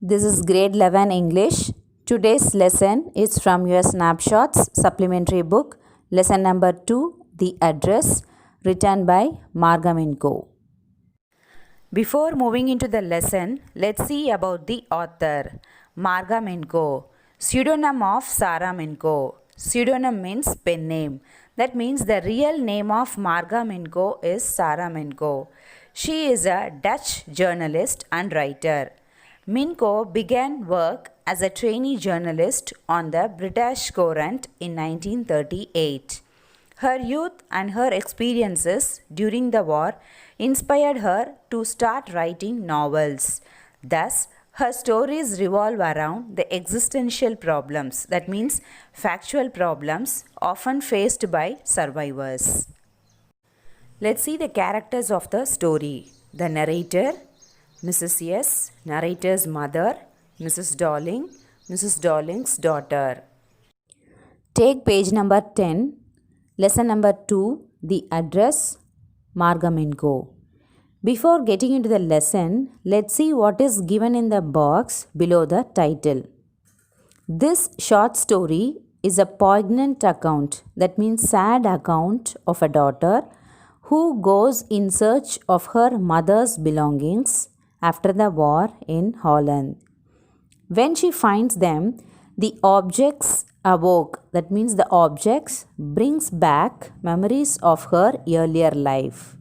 This is grade 11 English. Today's lesson is from your Snapshots supplementary book, lesson number 2, The Address, written by Margaminko. Before moving into the lesson, let's see about the author, Marga Minko, pseudonym of Sarah Minko. Pseudonym means pen name. That means the real name of Marga Minko is Sarah Minko. She is a Dutch journalist and writer. Minko began work as a trainee journalist on the British Courant in 1938. Her youth and her experiences during the war inspired her to start writing novels. Thus, her stories revolve around the existential problems, that means factual problems often faced by survivors. Let's see the characters of the story. The narrator, Mrs. S, narrator's mother, Mrs. Darling, Mrs. Darling's daughter. Take page number 10. Lesson number 2, The Address, Margaminko. Before getting into the lesson, let's see what is given in the box below the title. This short story is a poignant account, that means sad account of a daughter who goes in search of her mother's belongings after the war in Holland. When she finds them, the objects awoke, that means the objects brings back memories of her earlier life.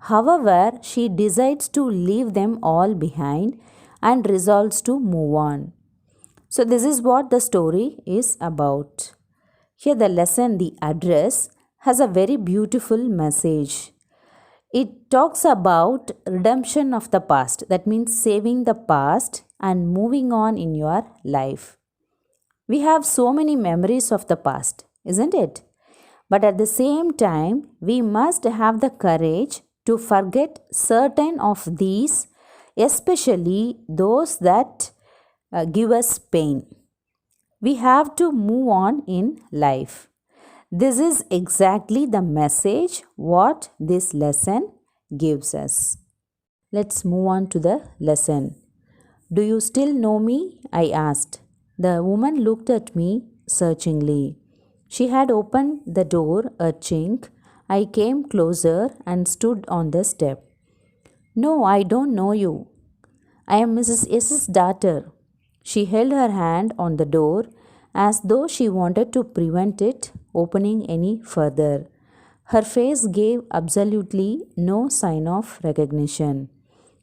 However, she decides to leave them all behind and resolves to move on. So this is what the story is about. Here the lesson, The Address, has a very beautiful message. It talks about redemption of the past, that means saving the past and moving on in your life. We have so many memories of the past, isn't it? But at the same time, we must have the courage to forget certain of these, especially those that give us pain. We have to move on in life. This is exactly the message what this lesson gives us. Let's move on to the lesson. Do you still know me? I asked. The woman looked at me searchingly. She had opened the door a chink. I came closer and stood on the step. No, I don't know you. I am Mrs. S.'s daughter. She held her hand on the door as though she wanted to prevent it opening any further. Her face gave absolutely no sign of recognition.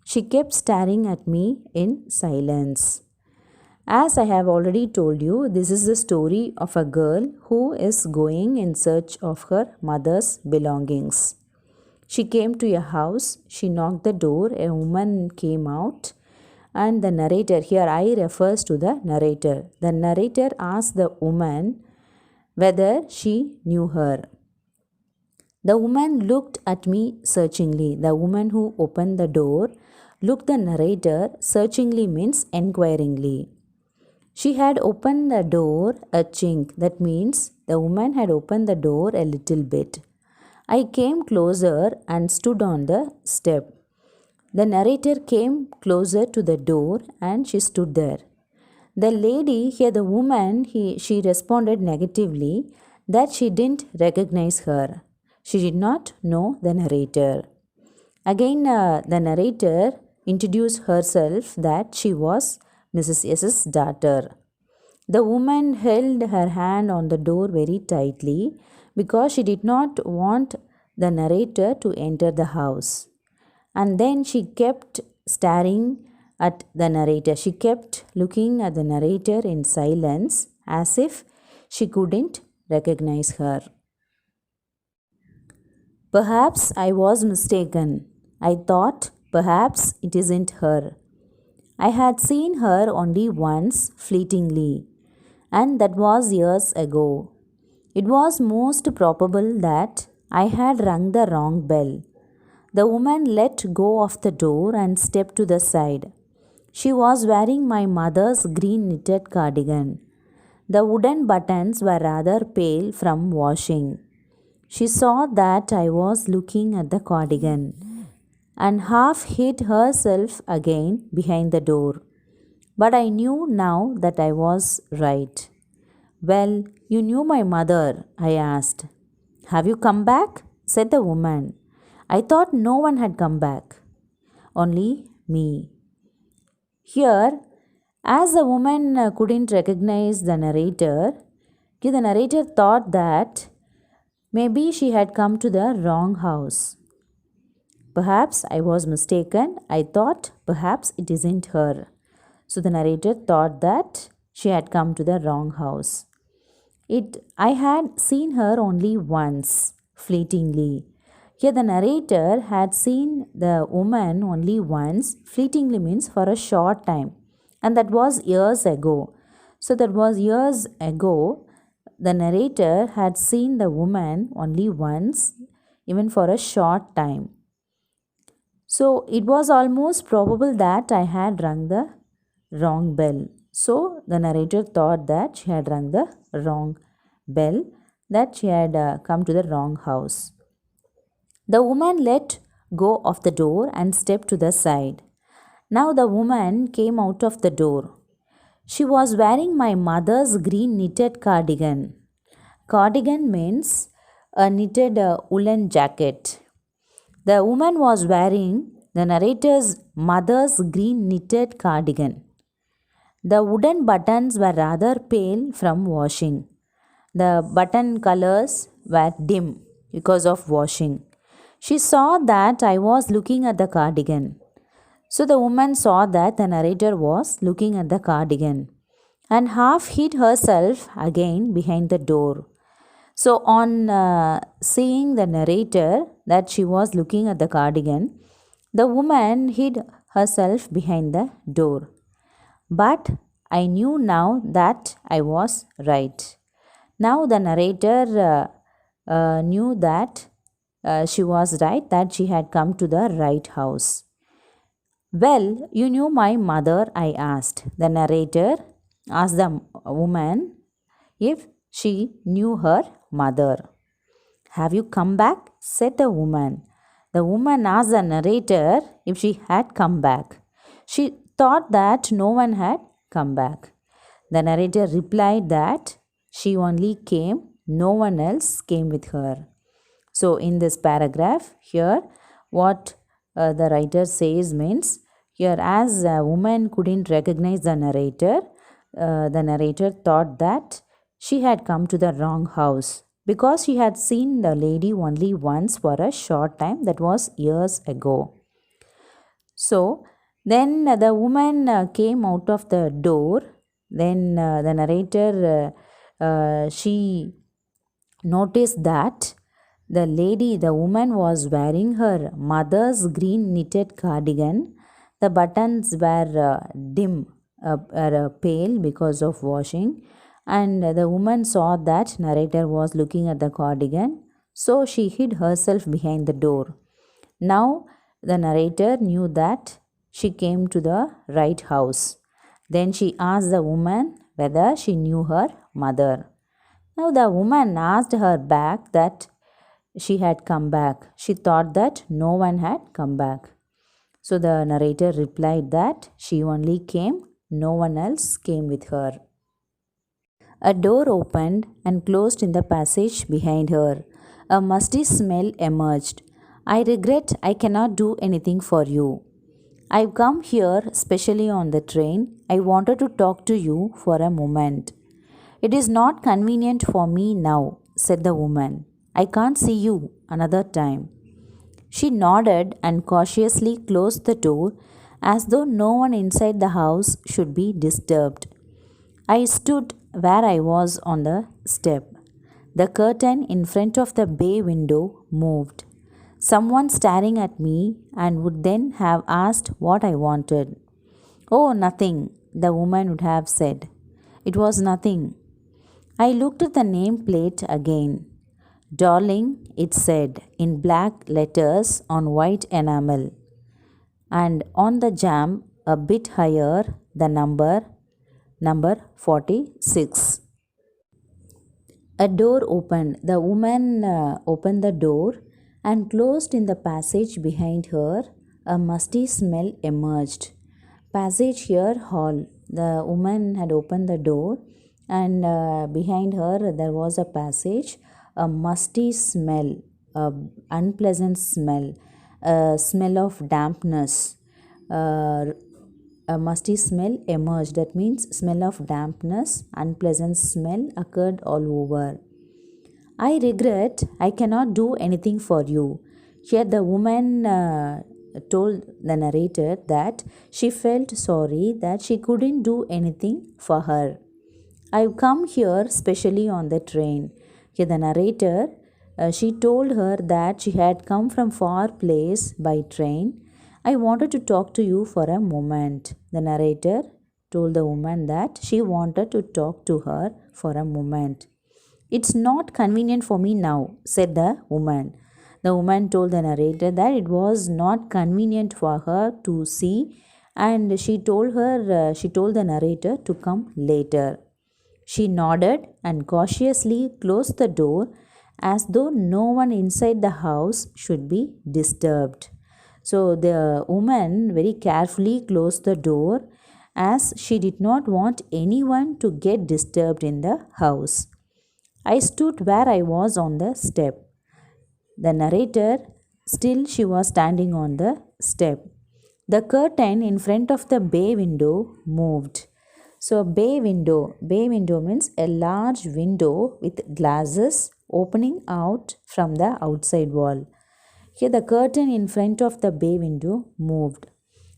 She kept staring at me in silence. As I have already told you, this is the story of a girl who is going in search of her mother's belongings. She came to a house, she knocked the door, a woman came out, and the narrator, here I refers to the narrator. The narrator asked the woman whether she knew her. The woman looked at me searchingly. The woman who opened the door looked the narrator searchingly means enquiringly. She had opened the door a chink. That means the woman had opened the door a little bit. I came closer and stood on the step. The narrator came closer to the door and she stood there. The lady, here the woman, she responded negatively that she didn't recognize her. She did not know the narrator. Again, the narrator introduced herself that she was Mrs. S.'s daughter. The woman held her hand on the door very tightly because she did not want the narrator to enter the house. And then she kept staring at the narrator. She kept looking at the narrator in silence as if she couldn't recognize her. Perhaps I was mistaken. I thought perhaps it isn't her. I had seen her only once, fleetingly, and that was years ago. It was most probable that I had rung the wrong bell. The woman let go of the door and stepped to the side. She was wearing my mother's green knitted cardigan. The wooden buttons were rather pale from washing. She saw that I was looking at the cardigan and half hid herself again behind the door. But I knew now that I was right. Well, you knew my mother, I asked. Have you come back? Said the woman. I thought no one had come back. Only me. Here, as the woman couldn't recognize the narrator, the narrator thought that maybe she had come to the wrong house. Perhaps I was mistaken. I thought perhaps it isn't her. So the narrator thought that she had come to the wrong house. I had seen her only once, fleetingly. Here the narrator had seen the woman only once, fleetingly means for a short time. And that was years ago. So that was years ago. The narrator had seen the woman only once, even for a short time. So it was almost probable that I had rung the wrong bell. So the narrator thought that she had rung the wrong bell, that she had come to the wrong house. The woman let go of the door and stepped to the side. Now the woman came out of the door. She was wearing my mother's green knitted cardigan. Cardigan means a knitted woolen jacket. The woman was wearing the narrator's mother's green knitted cardigan. The wooden buttons were rather pale from washing. The button colors were dim because of washing. She saw that I was looking at the cardigan. So the woman saw that the narrator was looking at the cardigan and half hid herself again behind the door. So, on seeing the narrator that she was looking at the cardigan, the woman hid herself behind the door. But I knew now that I was right. Now the narrator knew that she was right, that she had come to the right house. Well, you knew my mother, I asked. The narrator asked the woman if she knew her mother. Have you come back? Said the woman. The woman asked the narrator if she had come back. She thought that no one had come back. The narrator replied that she only came, no one else came with her. So, in this paragraph, here, what the writer says means, here, as a woman couldn't recognize the narrator thought that she had come to the wrong house because she had seen the lady only once for a short time, that was years ago. So, then the woman came out of the door. Then the narrator, she noticed that the woman was wearing her mother's green knitted cardigan. The buttons were dim, pale because of washing, and the woman saw that narrator was looking at the cardigan, so she hid herself behind the door. Now the narrator knew that she came to the right house. Then she asked the woman whether she knew her mother. Now the woman asked her back that she had come back. She thought that no one had come back. So the narrator replied that she only came, no one else came with her. A door opened and closed in the passage behind her. A musty smell emerged. I regret I cannot do anything for you. I've come here specially on the train. I wanted to talk to you for a moment. It is not convenient for me now, said the woman. I can't see you another time. She nodded and cautiously closed the door as though no one inside the house should be disturbed. I stood where I was on the step. The curtain in front of the bay window moved. Someone staring at me and would then have asked what I wanted. Oh, nothing, the woman would have said. It was nothing. I looked at the nameplate again. Darling, it said in black letters on white enamel. And on the jamb, a bit higher, the number 46. A door opened. The woman opened the door and closed in the passage behind her. A musty smell emerged. Passage here, hall. the woman had opened the door, and behind her there was a passage, a musty smell, a unpleasant smell, a smell of dampness. Uh, a musty smell emerged. That means smell of dampness, unpleasant smell occurred all over. I regret I cannot do anything for you. Here, the woman told the narrator that she felt sorry that she couldn't do anything for her. I've come here specially on the train. Here, the narrator she told her that she had come from far place by train. I wanted to talk to you for a moment. The narrator told the woman that she wanted to talk to her for a moment. It's not convenient for me now, said the woman. The woman told the narrator that it was not convenient for her to see, and she told the narrator to come later. She nodded and cautiously closed the door as though no one inside the house should be disturbed. So the woman very carefully closed the door as she did not want anyone to get disturbed in the house. I stood where I was on the step. The narrator, still she was standing on the step. The curtain in front of the bay window moved. So bay window means a large window with glasses opening out from the outside wall. Here the curtain in front of the bay window moved.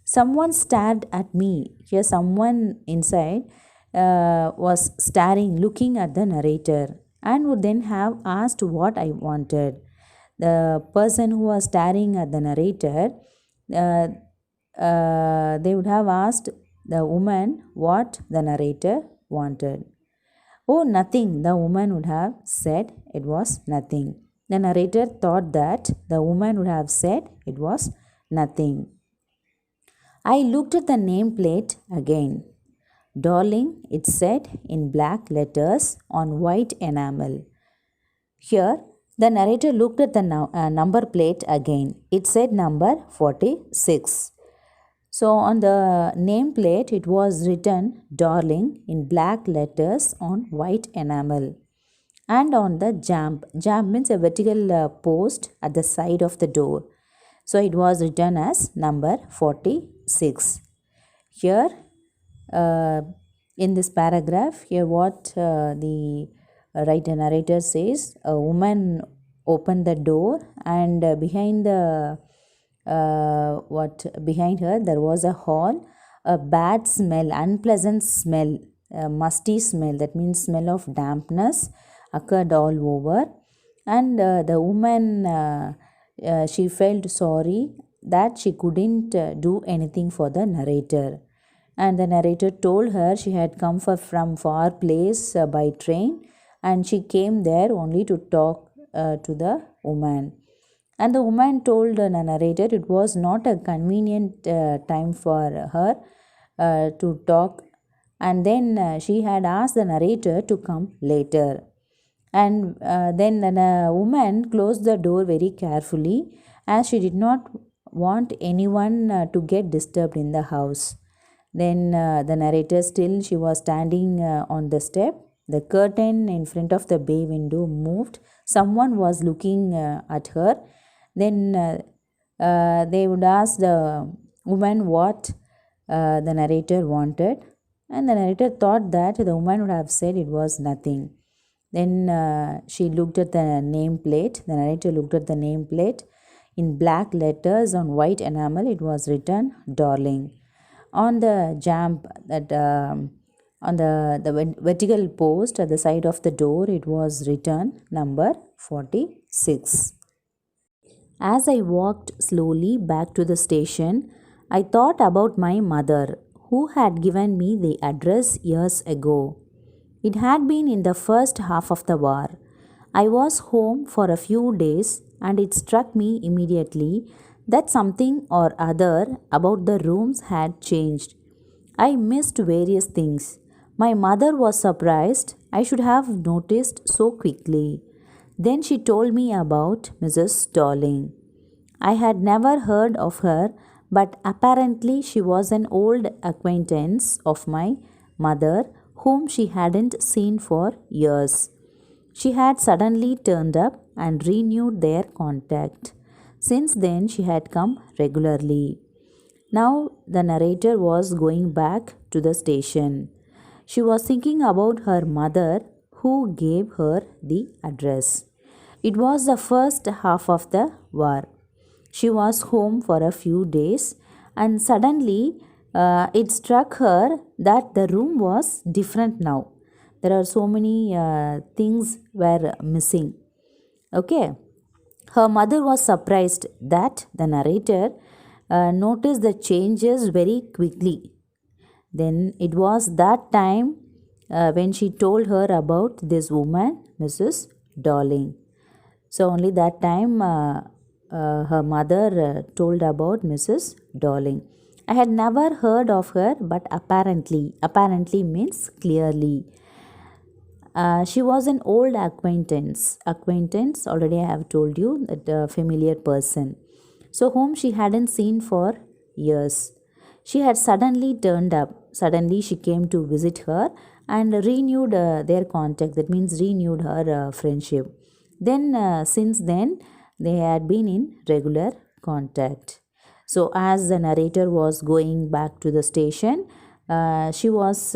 Someone stared at me. Here someone inside was staring, looking at the narrator, and would then have asked what I wanted. The person who was staring at the narrator, uh, they would have asked the woman what the narrator wanted. Oh, nothing, the woman would have said it was nothing. The narrator thought that the woman would have said it was nothing. I looked at the nameplate again. Darling, it said in black letters on white enamel. Here, the narrator looked at the number plate again. It said number 46. So, on the nameplate, it was written Darling in black letters on white enamel. And on the jamb means a vertical post at the side of the door. So, it was written as number 46. Here, in this paragraph, here what the writer narrator says, a woman opened the door, and behind her there was a hall, a bad smell, unpleasant smell, musty smell, that means smell of dampness occurred all over, and the woman she felt sorry that she couldn't do anything for the narrator. And the narrator told her she had come from far place by train, and she came there only to talk to the woman. And the woman told the narrator it was not a convenient time for her to talk, and then she had asked the narrator to come later. And then the woman closed the door very carefully as she did not want anyone to get disturbed in the house. Then the narrator, still she was standing on the step. The curtain in front of the bay window moved. Someone was looking at her. Then they would ask the woman what the narrator wanted, and the narrator thought that the woman would have said it was nothing. Then she looked at the nameplate. The narrator looked at the nameplate. In black letters on white enamel, it was written Darling. On the jamb, that on the vertical post at the side of the door, it was written number 46. As I walked slowly back to the station, I thought about my mother, who had given me the address years ago. It had been in the first half of the war. I was home for a few days, and it struck me immediately that something or other about the rooms had changed. I missed various things. My mother was surprised I should have noticed so quickly. Then she told me about Mrs. Darling. I had never heard of her, but apparently she was an old acquaintance of my mother whom she hadn't seen for years. She had suddenly turned up and renewed their contact. Since then, she had come regularly. Now, the narrator was going back to the station. She was thinking about her mother who gave her the address. It was the first half of the war. She was home for a few days and suddenly it struck her that the room was different now. There are so many things were missing. Okay. Her mother was surprised that the narrator noticed the changes very quickly. Then it was that time when she told her about this woman, Mrs. Darling. So only that time her mother told about Mrs. Darling. I had never heard of her, but apparently means clearly. She was an old acquaintance. Acquaintance, already I have told you, that familiar person. So, whom she hadn't seen for years. She had suddenly turned up. Suddenly, she came to visit her and renewed their contact. That means renewed her friendship. Then, since then, they had been in regular contact. So, as the narrator was going back to the station, she was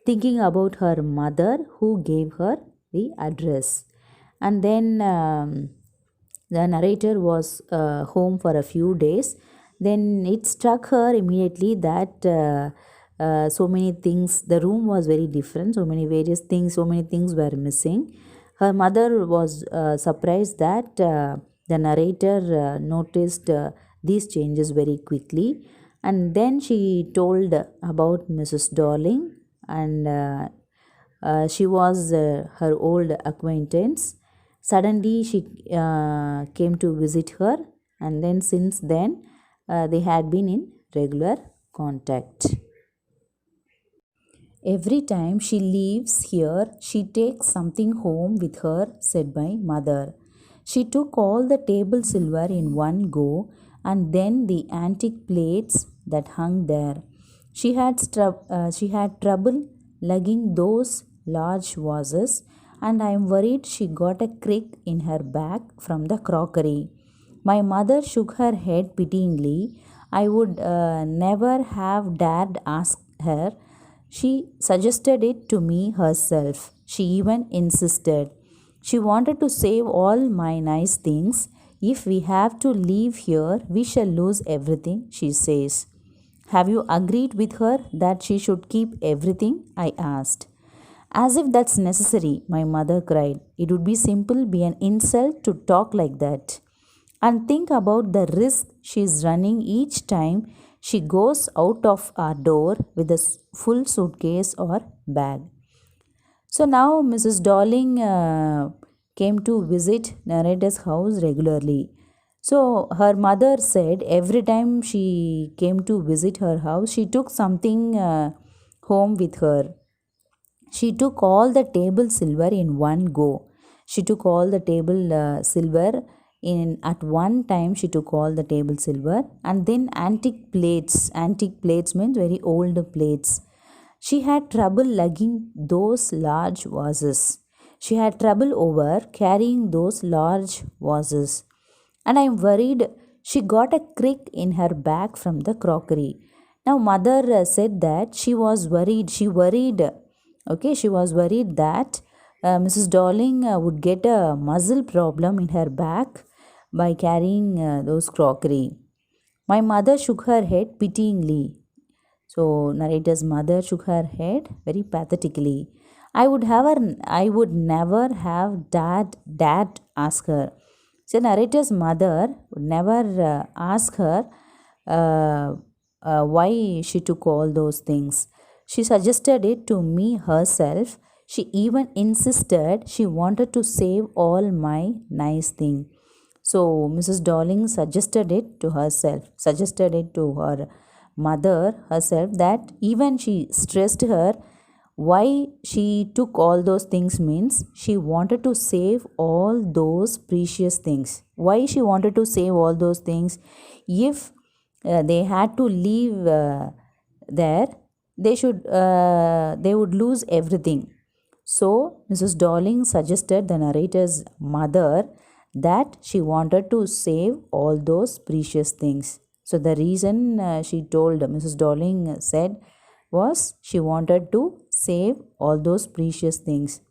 thinking about her mother who gave her the address. And then the narrator was home for a few days. Then it struck her immediately that so many things, the room was very different, so many various things, so many things were missing. Her mother was surprised that the narrator noticed these changes very quickly. And then she told about Mrs. Darling, and she was her old acquaintance. Suddenly, she came to visit her, and then since then, they had been in regular contact. Every time she leaves here, she takes something home with her, said my mother. She took all the table silver in one go and then the antique plates that hung there. She had trouble lugging those large vases, and I am worried she got a crick in her back from the crockery. My mother shook her head pityingly. I would never have dared ask her. She suggested it to me herself. She even insisted. She wanted to save all my nice things. If we have to leave here, we shall lose everything, she says. Have you agreed with her that she should keep everything? I asked. As if that's necessary, my mother cried. It would be an insult to talk like that. And think about the risk she is running each time she goes out of our door with a full suitcase or bag. So now Mrs. Darling came to visit narrator's house regularly. So her mother said every time she came to visit her house, she took something home with her. She took all the table silver in one go. She took all the table silver in at one time. She took all the table silver, and then antique plates. Antique plates means very old plates. She had trouble lugging those large vases. She had trouble over carrying those large vases. And I'm worried she got a crick in her back from the crockery. Now, mother said that she was worried. She was worried that Mrs. Darling would get a muscle problem in her back by carrying those crockery. My mother shook her head pityingly. So, narrator's mother shook her head very pathetically. I would never have dared ask her. So, narrator's mother would never ask her why she took all those things. She suggested it to me herself. She even insisted she wanted to save all my nice things. So Mrs. Darling suggested it to her mother herself, that even she stressed her why she took all those things means she wanted to save all those precious things. Why she wanted to save all those things? If they had to leave there, they would lose everything. So Mrs. Darling suggested the narrator's mother that she wanted to save all those precious things. So the reason she told Mrs. Darling said was she wanted to save all those precious things,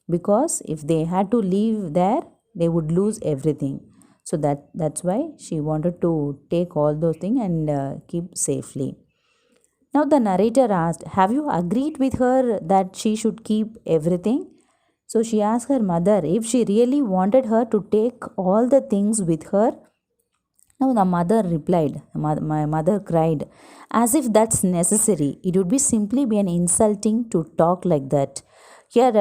because if they had to leave there, they would lose everything. So that's why she wanted to take all those things and keep safely. Now the narrator asked, "Have you agreed with her that she should keep everything?" So she asked her mother if she really wanted her to take all the things with her. Now the mother replied, my mother cried, "As if that's necessary. It would be simply be an insulting to talk like that." Here,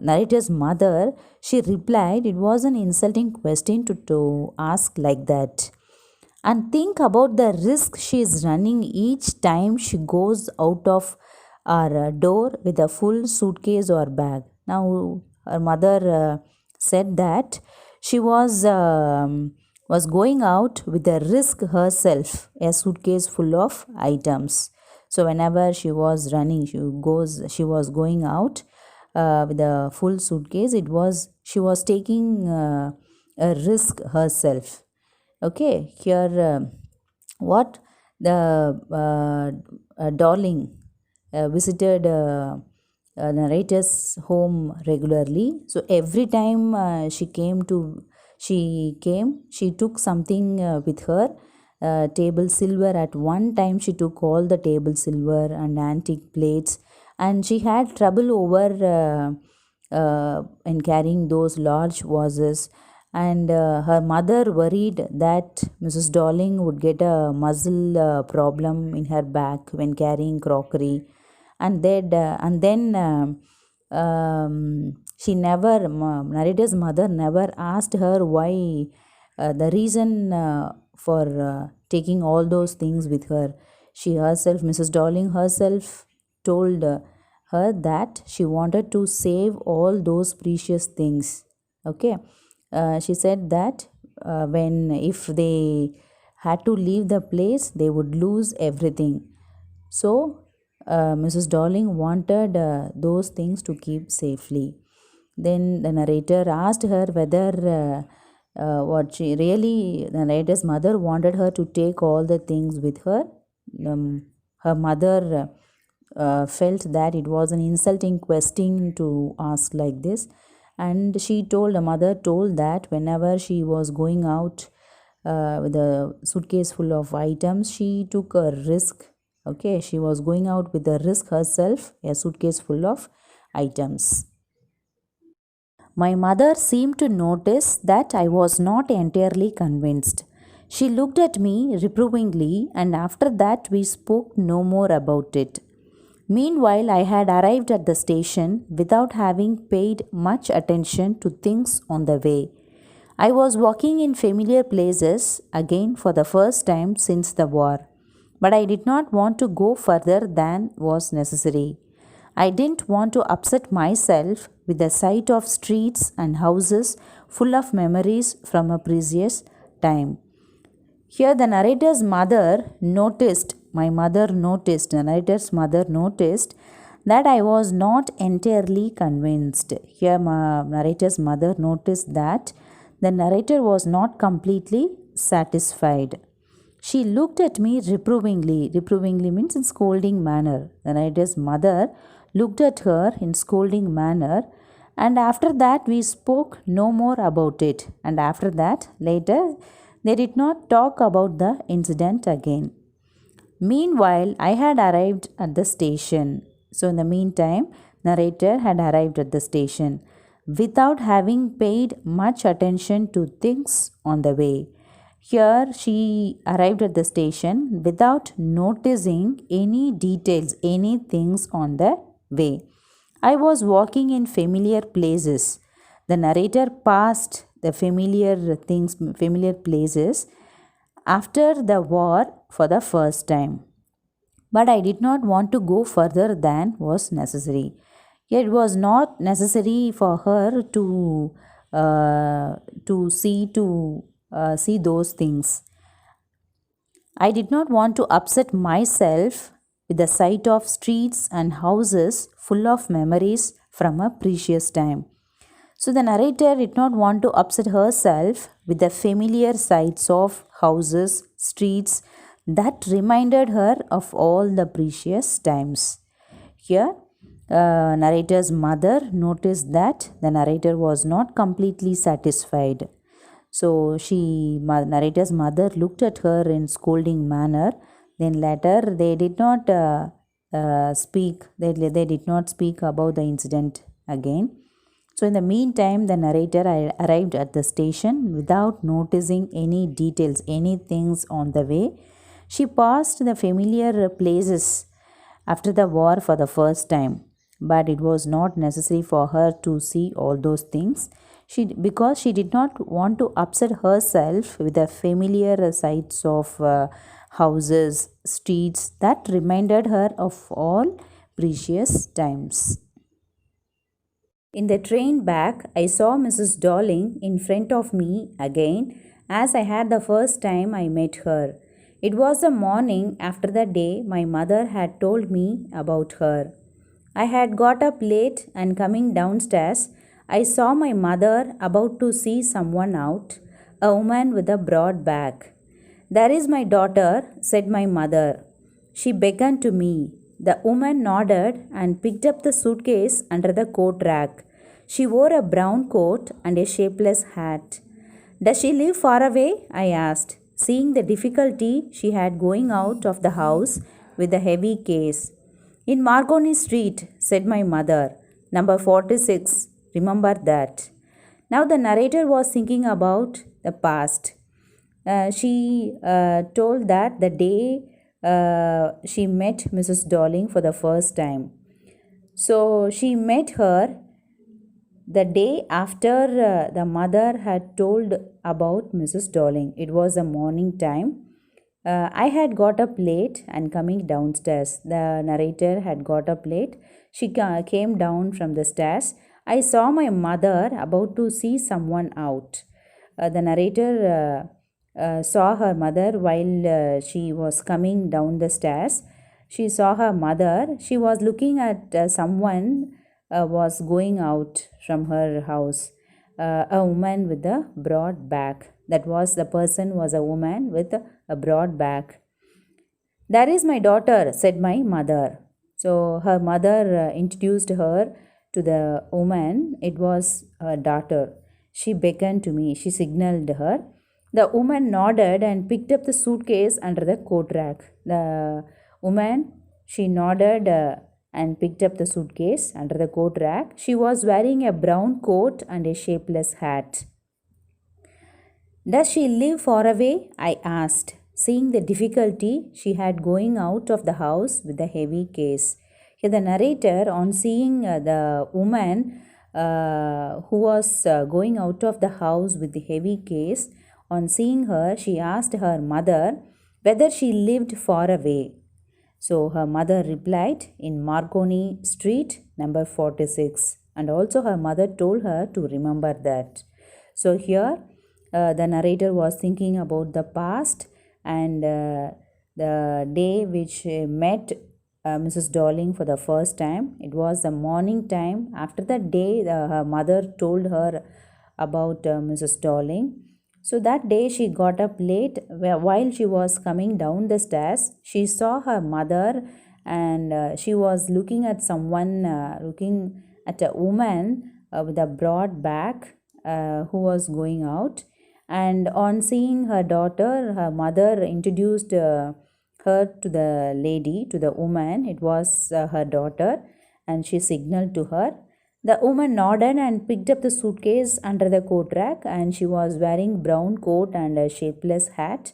narrator's mother, she replied, it was an insulting question to ask like that. And think about the risk she is running each time she goes out of our door with a full suitcase or bag. Now, her mother said that she was going out with a risk herself, a suitcase full of items. So whenever she was running, she was going out with a full suitcase. She was taking a risk herself. Okay, here what the Darling visited narrator's home regularly. So every time she took something with her. Table silver. At one time, she took all the table silver and antique plates, and she had trouble over in carrying those large vases. And her mother worried that Mrs. Darling would get a muscle problem in her back when carrying crockery, and then narrator's mother never asked her why, the reason for taking all those things with her. She herself, Mrs. Darling herself, told her that she wanted to save all those precious things. Okay, she said that when if they had to leave the place, they would lose everything. So Mrs. Darling wanted those things to keep safely. Then the narrator asked her whether the narrator's mother wanted her to take all the things with her. Her mother felt that it was an insulting question to ask like this, and the mother told that whenever she was going out with a suitcase full of items, she took a risk. Okay, she was going out with a risk herself, a suitcase full of items. My mother seemed to notice that I was not entirely convinced. She looked at me reprovingly, and after that we spoke no more about it. Meanwhile, I had arrived at the station without having paid much attention to things on the way. I was walking in familiar places again for the first time since the war, but I did not want to go further than was necessary. I didn't want to upset myself with the sight of streets and houses full of memories from a previous time. Here, the narrator's mother noticed, the narrator's mother noticed that I was not entirely convinced. Here, my narrator's mother noticed that the narrator was not completely satisfied. She looked at me reprovingly. Reprovingly means in scolding manner. The narrator's mother looked at her in scolding manner, and after that we spoke no more about it. And after that, later, they did not talk about the incident again. Meanwhile, I had arrived at the station. So in the meantime, narrator had arrived at the station without having paid much attention to things on the way. Here she arrived at the station without noticing any details, any things on the way. I was walking in familiar places. The narrator passed the familiar places after the war for the first time. But I did not want to go further than was necessary. Yet it was not necessary for her to see those things. I did not want to upset myself with the sight of streets and houses full of memories from a precious time. So the narrator did not want to upset herself with the familiar sights of houses, streets that reminded her of all the precious times. Here, narrator's mother noticed that the narrator was not completely satisfied. So narrator's mother looked at her in scolding manner. Then later, they did not speak. They did not speak about the incident again. So in the meantime, the narrator arrived at the station without noticing any details, any things on the way. She passed the familiar places after the war for the first time, but it was not necessary for her to see all those things. Because she did not want to upset herself with the familiar sights of houses, streets that reminded her of all precious times. In the train back, I saw Mrs. Darling in front of me again, as I had the first time I met her. It was the morning after the day my mother had told me about her. I had got up late and coming downstairs, I saw my mother about to see someone out, a woman with a broad back. "There is my daughter," said my mother. She beckoned to me. The woman nodded and picked up the suitcase under the coat rack. She wore a brown coat and a shapeless hat. "Does she live far away?" I asked, seeing the difficulty she had going out of the house with the heavy case. "In Marconi Street," said my mother. "Number 46. Remember that." Now the narrator was thinking about the past. She told that the day she met Mrs. Darling for the first time. So she met her the day after the mother had told about Mrs. Darling. It was a morning time. I had got up late and coming downstairs. The narrator had got up late. She came down from the stairs. I saw my mother about to see someone out. The narrator saw her mother while she was coming down the stairs. She saw her mother. She was looking at someone was going out from her house. A woman with a broad back. The person was a woman with a broad back. "That is my daughter," said my mother. So her mother introduced her to the woman. It was her daughter. She beckoned to me. She signaled her. The woman nodded and picked up the suitcase under the coat rack. The woman, she nodded and picked up the suitcase under the coat rack. She was wearing a brown coat and a shapeless hat. "Does she live far away?" I asked, seeing the difficulty she had going out of the house with the heavy case. Here the narrator, on seeing the woman who was going out of the house with the heavy case, on seeing her, she asked her mother whether she lived far away. So her mother replied, "In Marconi Street, number 46." And also her mother told her to remember that. So here the narrator was thinking about the past and the day which met Mrs. Darling for the first time. It was the morning time. After that day, her mother told her about Mrs. Darling. So that day she got up late. While she was coming down the stairs, she saw her mother and she was looking at someone, looking at a woman with a broad back who was going out. And on seeing her daughter, her mother introduced her to the lady, to the woman. It was her daughter, and she signaled to her. The woman nodded and picked up the suitcase under the coat rack, and she was wearing brown coat and a shapeless hat.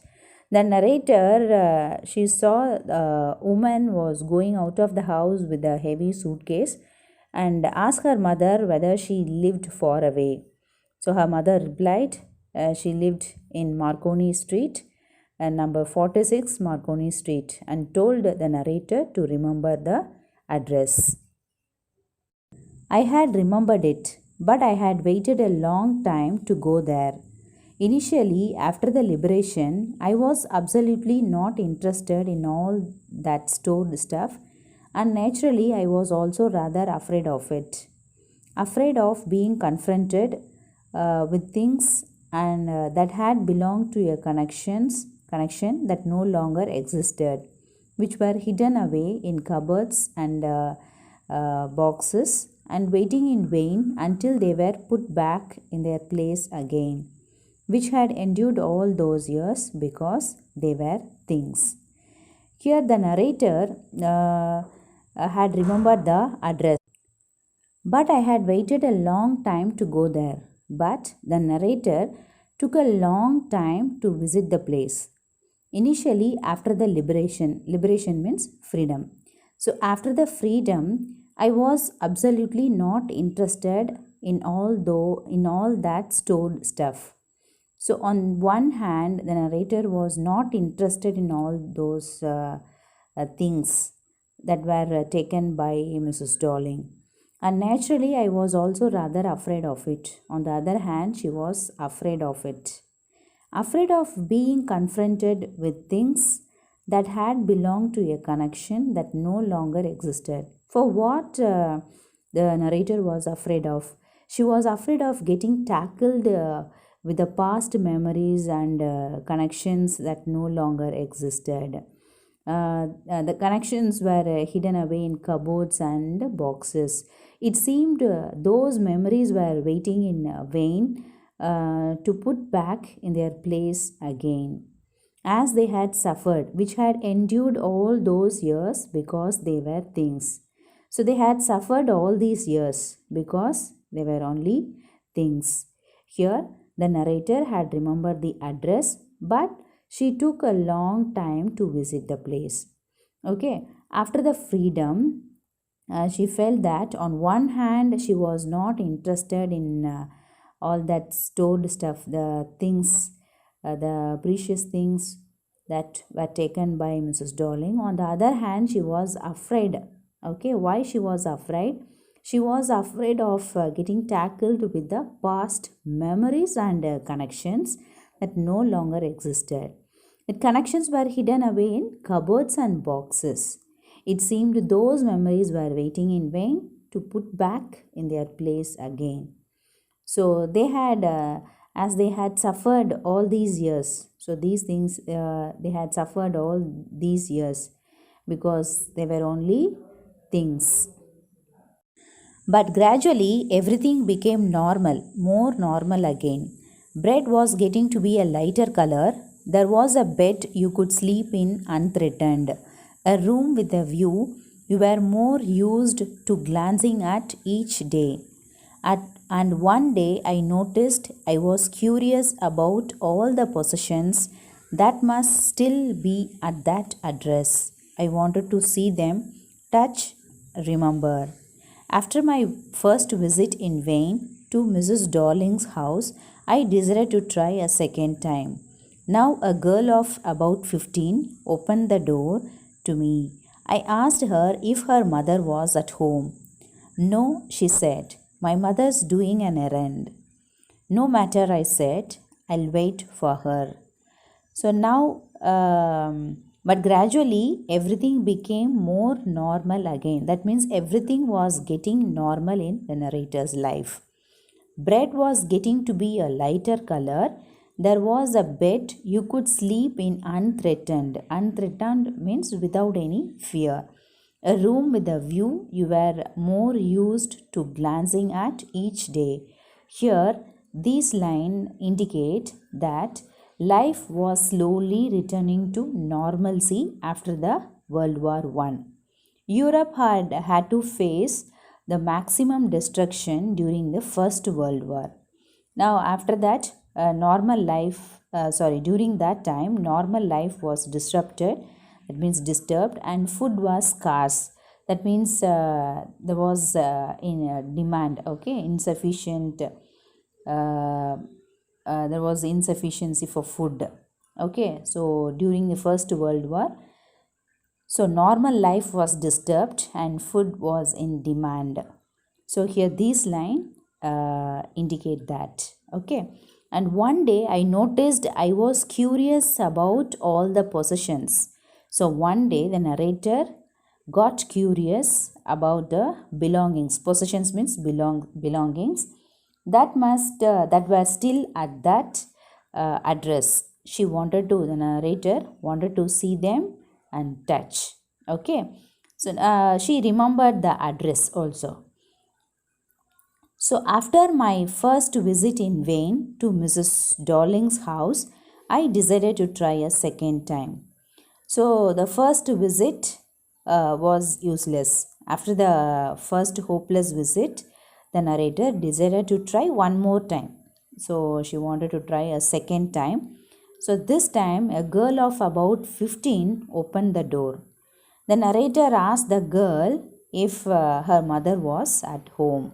The narrator, she saw the woman was going out of the house with a heavy suitcase and asked her mother whether she lived far away. So her mother replied, she lived in Marconi Street, number 46 Marconi Street, and told the narrator to remember the address. I had remembered it, but I had waited a long time to go there. Initially, after the liberation, I was absolutely not interested in all that stored stuff, and naturally, I was also rather afraid of it. Afraid of being confronted with things and that had belonged to a connection that no longer existed, which were hidden away in cupboards and boxes and waiting in vain until they were put back in their place again, which had endured all those years because they were things. Here, the narrator had remembered the address, but I had waited a long time to go there. But the narrator took a long time to visit the place. Initially, after the liberation means freedom. So, after the freedom, I was absolutely not interested in all that stored stuff. So, on one hand, the narrator was not interested in all those things that were taken by Mrs. Darling. And naturally, I was also rather afraid of it. On the other hand, she was afraid of it. Afraid of being confronted with things that had belonged to a connection that no longer existed. For what the narrator was afraid of? She was afraid of getting tackled with the past memories and connections that no longer existed. The connections were hidden away in cupboards and boxes. It seemed those memories were waiting in vain to put back in their place again, as they had suffered, which had endured all those years because they were things. So they had suffered all these years because they were only things. Here, the narrator had remembered the address, but she took a long time to visit the place. Okay, after the freedom, she felt that on one hand she was not interested in all that stored stuff, the things, the precious things that were taken by Mrs. Darling. On the other hand, she was afraid. Okay, why she was afraid? She was afraid of getting tackled with the past memories and connections that no longer existed. The connections were hidden away in cupboards and boxes. It seemed those memories were waiting in vain to put back in their place again. So they had, as they had suffered all these years, so these things they had suffered all these years because they were only things. But gradually, everything became normal, more normal again. Bread was getting to be a lighter color. There was a bed you could sleep in unthreatened, a room with a view you were more used to glancing at each day. And one day I noticed I was curious about all the possessions that must still be at that address. I wanted to see them, touch, remember. After my first visit in vain to Mrs. Darling's house, I decided to try a second time. Now, a girl of about 15 opened the door to me. I asked her if her mother was at home. No, she said. My mother's doing an errand. No matter, I said. I'll wait for her. So now, but gradually everything became more normal again. That means everything was getting normal in the narrator's life. Bread was getting to be a lighter color. There was a bed you could sleep in unthreatened. Unthreatened means without any fear. A room with a view you were more used to glancing at each day. Here, these lines indicate that life was slowly returning to normalcy after the World War I. Europe had to face the maximum destruction during the First World War. Now, after that, during that time, normal life was disrupted, that means disturbed, and food was scarce. That means there was in demand, okay, insufficient. There was insufficiency for food. Okay, so during the First World War, so normal life was disturbed and food was in demand. So here these line indicate that. Okay, And one day I noticed I was curious about all the possessions. So one day the narrator got curious about the belongings. Possessions means belongings that were still at that address. The narrator wanted to see them and touch. Okay, so she remembered the address also. So, after my first visit in vain to Mrs. Darling's house, I decided to try a second time. So, the first visit was useless. After the first hopeless visit, the narrator decided to try one more time. So, she wanted to try a second time. So, this time, a girl of about 15 opened the door. The narrator asked the girl if her mother was at home.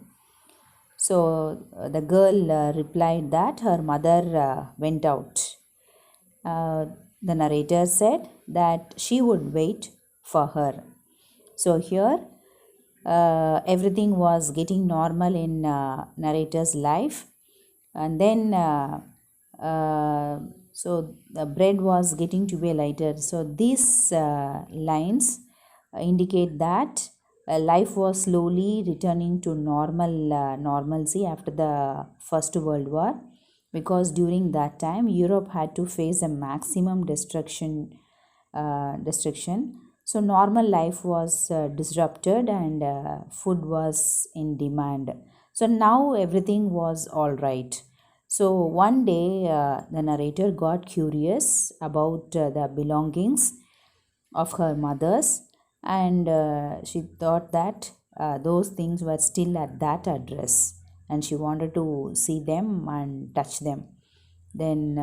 So the girl replied that her mother went out. The narrator said that she would wait for her. So here everything was getting normal in narrator's life, and then so the bread was getting to be lighter. So these lines indicate that life was slowly returning to normalcy after the First World War, because during that time Europe had to face a maximum destruction. So normal life was disrupted, and food was in demand. So now everything was all right. So one day the narrator got curious about the belongings of her mother's, and she thought that those things were still at that address, and she wanted to see them and touch them. Then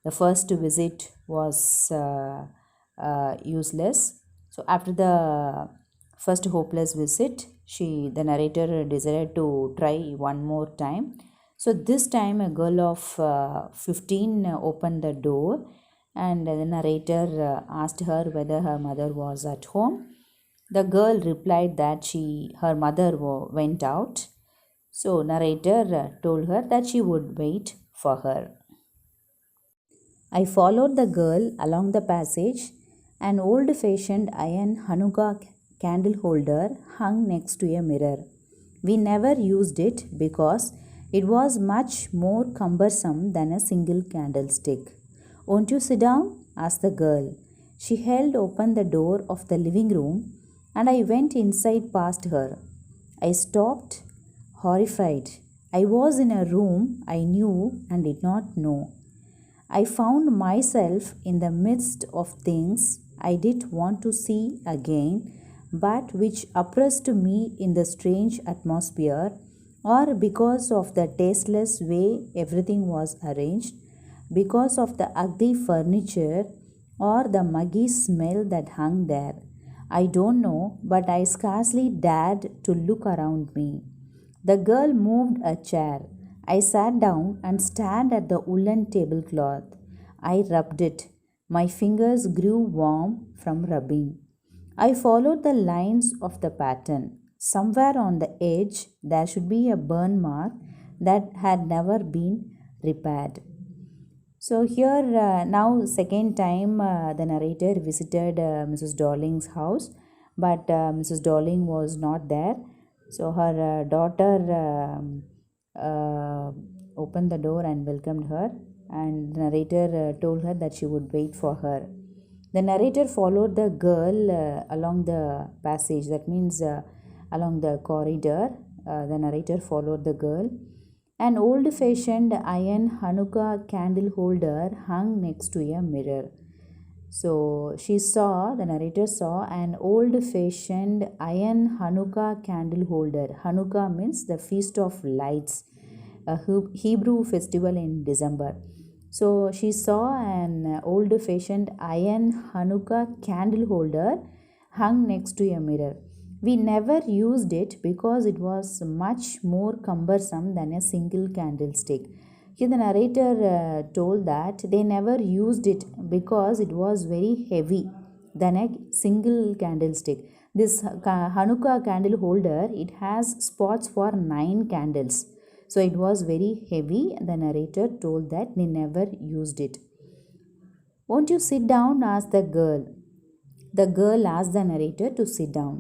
the first visit was useless. So after the first hopeless visit, the narrator decided to try one more time. So this time a girl of 15 opened the door, and the narrator asked her whether her mother was at home. The girl replied that her mother went out. So narrator told her that she would wait for her. I followed the girl along the passage. An old-fashioned iron Hanukkah candle holder hung next to a mirror. We never used it because it was much more cumbersome than a single candlestick. "Won't you sit down?" asked the girl. She held open the door of the living room, and I went inside past her. I stopped, horrified. I was in a room I knew and did not know. I found myself in the midst of things I did want to see again, but which oppressed me in the strange atmosphere, or because of the tasteless way everything was arranged, because of the ugly furniture, or the muggy smell that hung there. I don't know, but I scarcely dared to look around me. The girl moved a chair. I sat down and stared at the woolen tablecloth. I rubbed it. My fingers grew warm from rubbing. I followed the lines of the pattern. Somewhere on the edge there should be a burn mark that had never been repaired. So here now second time the narrator visited Mrs. Darling's house, but Mrs. Darling was not there. So her daughter opened the door and welcomed her, and the narrator told her that she would wait for her. The narrator followed the girl along the passage, that means along the corridor. The narrator followed the girl. An old-fashioned iron Hanukkah candle holder hung next to a mirror. So the narrator saw an old-fashioned iron Hanukkah candle holder. Hanukkah means the Feast of Lights, a Hebrew festival in December. So she saw an old-fashioned iron Hanukkah candle holder hung next to a mirror. We never used it because it was much more cumbersome than a single candlestick. Here the narrator told that they never used it because it was very heavy than a single candlestick. This Hanukkah candle holder, it has spots for 9 candles. So it was very heavy. The narrator told that they never used it. "Won't you sit down?" asked the girl. The girl asked the narrator to sit down.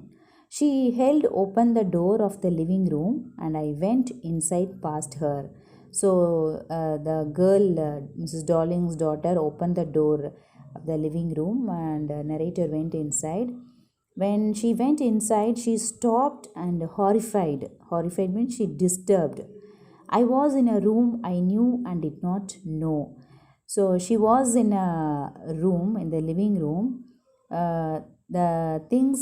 She held open the door of the living room and I went inside past her. So the girl, Mrs. Darling's daughter, opened the door of the living room and narrator went inside. When she went inside, she stopped and horrified. Horrified means she disturbed. I was in a room I knew and did not know. So she was in a room, in the living room. The things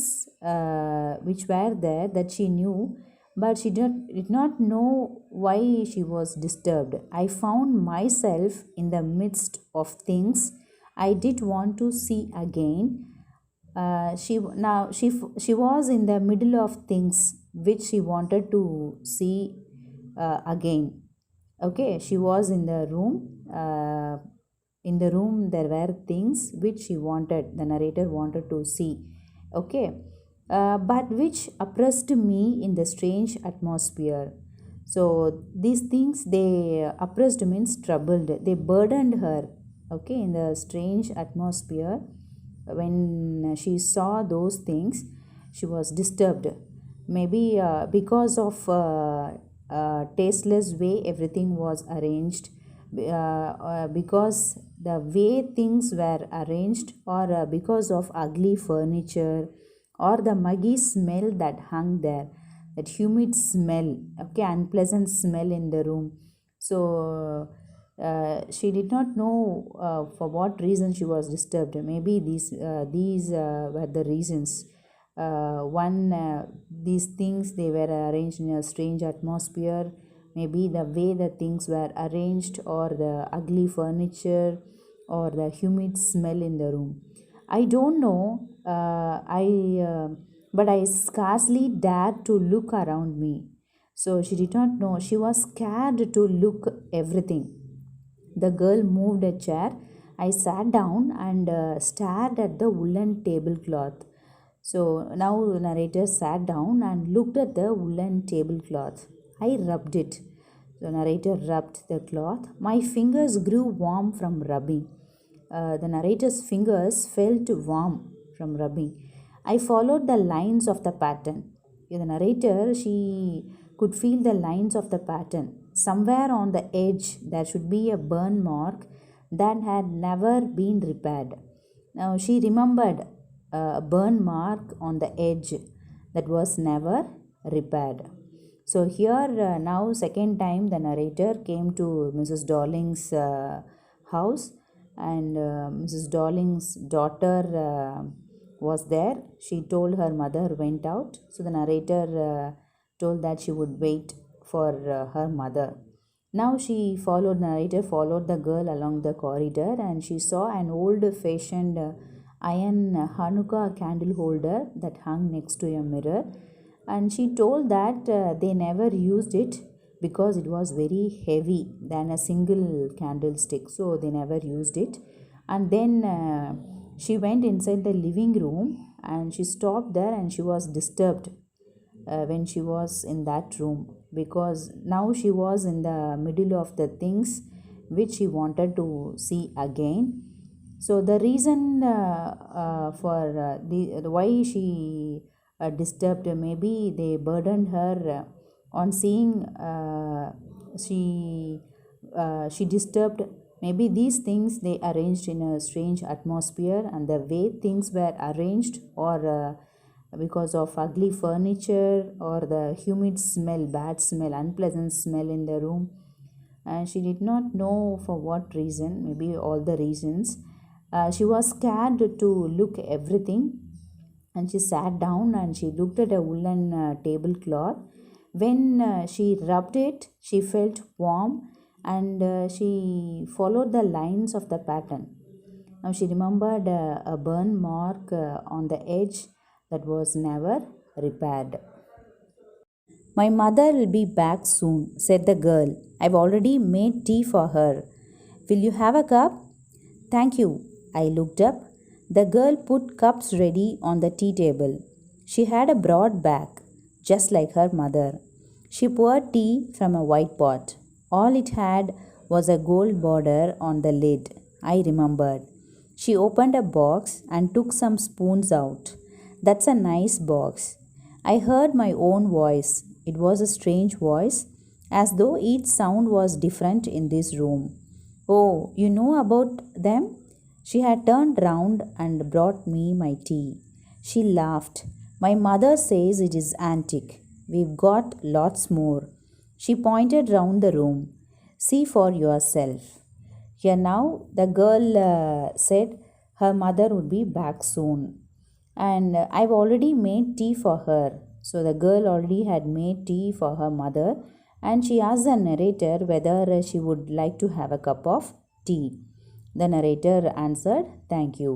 which were there that she knew, but she did not know why she was disturbed. I found myself in the midst of things I did want to see again. She was in the middle of things which she wanted to see again. Okay, she was in the room. In the room there were things which the narrator wanted to see. Okay, but which oppressed me in the strange atmosphere. So these things, they oppressed means troubled, they burdened her. Okay, in the strange atmosphere, when she saw those things, she was disturbed. Maybe because of tasteless way everything was arranged, because the way things were arranged, or because of ugly furniture, or the muggy smell that hung there, that humid smell, okay, unpleasant smell in the room. So she did not know for what reason she was disturbed. Maybe these were the reasons. These things, they were arranged in a strange atmosphere. Maybe the way the things were arranged, or the ugly furniture, or the humid smell in the room. I don't know. But I scarcely dared to look around me. So she did not know. She was scared to look everything. The girl moved a chair. I sat down and stared at the woolen tablecloth. So now the narrator sat down and looked at the woolen tablecloth. I rubbed it. The narrator rubbed the cloth. My fingers grew warm from rubbing. The narrator's fingers felt warm from rubbing. I followed the lines of the pattern. The narrator, she could feel the lines of the pattern. Somewhere on the edge, there should be a burn mark that had never been repaired. Now she remembered a burn mark on the edge that was never repaired. So here now, second time, the narrator came to Mrs. Darling's house, and Mrs. Darling's daughter was there. She told her mother went out. So the narrator told that she would wait for her mother. Now narrator followed the girl along the corridor, and she saw an old-fashioned iron Hanukkah candle holder that hung next to a mirror. And she told that they never used it because it was very heavy than a single candlestick, so they never used it. And then she went inside the living room and she stopped there, and she was disturbed when she was in that room, because now she was in the middle of the things which she wanted to see again. So the reason for the why she disturbed, maybe they burdened her on seeing. She disturbed. Maybe these things, they arranged in a strange atmosphere, and the way things were arranged, or because of ugly furniture, or the humid smell, bad smell, unpleasant smell in the room. And she did not know for what reason, maybe all the reasons. She was scared to look everything, and she sat down and she looked at a woolen tablecloth. When she rubbed it, she felt warm, and she followed the lines of the pattern. Now she remembered a burn mark on the edge that was never repaired. "My mother will be back soon," said the girl. "I've already made tea for her. Will you have a cup?" "Thank you." I looked up. The girl put cups ready on the tea table. She had a broad back, just like her mother. She poured tea from a white pot. All it had was a gold border on the lid, I remembered. She opened a box and took some spoons out. That's a nice box. I heard my own voice. It was a strange voice, as though each sound was different in this room. Oh, you know about them? She had turned round and brought me my tea. She laughed. My mother says it is antique. We've got lots more. She pointed round the room. See for yourself. Here now, the girl said her mother would be back soon. And I've already made tea for her. So the girl already had made tea for her mother, and she asked the narrator whether she would like to have a cup of tea. The narrator answered, "Thank you."